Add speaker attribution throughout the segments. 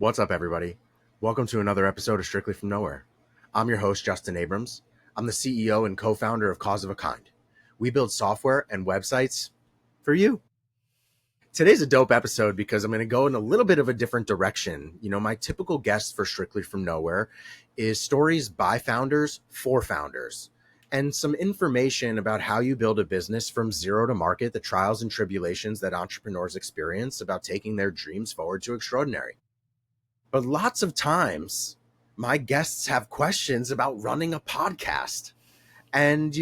Speaker 1: What's up, everybody? Welcome to another episode of Strictly from Nowhere. I'm your host, Justin Abrams. I'm the CEO and co-founder of Cause of a Kind. We build software and websites for you. Today's a dope episode because I'm going to go in a little bit of a different direction. My typical guest for Strictly from Nowhere is stories by founders for founders and some information about how you build a business from zero to market, the trials and tribulations that entrepreneurs experience about taking their dreams forward to extraordinary. But lots of times, my guests have questions about running a podcast. And,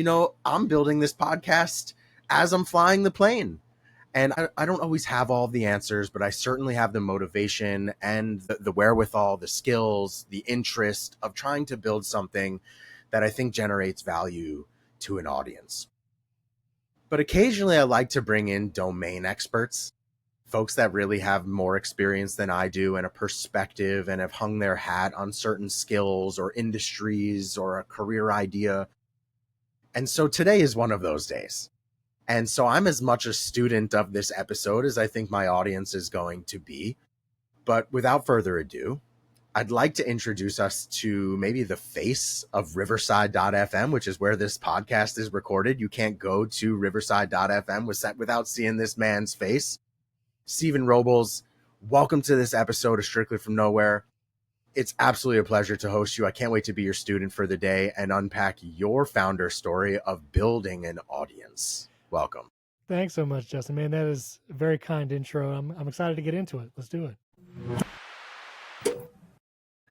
Speaker 1: I'm building this podcast as I'm flying the plane. And I don't always have all of the answers, but I certainly have the motivation and the wherewithal, the skills, the interest of trying to build something that I think generates value to an audience. But occasionally I like to bring in domain experts, folks that really have more experience than I do and a perspective and have hung their hat on certain skills or industries or a career idea. And so today is one of those days. And so I'm as much a student of this episode as I think my audience is going to be. But without further ado, I'd like to introduce us to maybe the face of Riverside.fm, which is where this podcast is recorded. You can't go to Riverside.fm without seeing this man's face. Stephen Robles, welcome to this episode of Strictly from Nowhere. It's absolutely a pleasure to host you. I can't wait to be your student for the day and unpack your founder story of building an audience. Welcome.
Speaker 2: Thanks so much, Justin. Man, that is a very kind intro. I'm excited to get into it. Let's do it.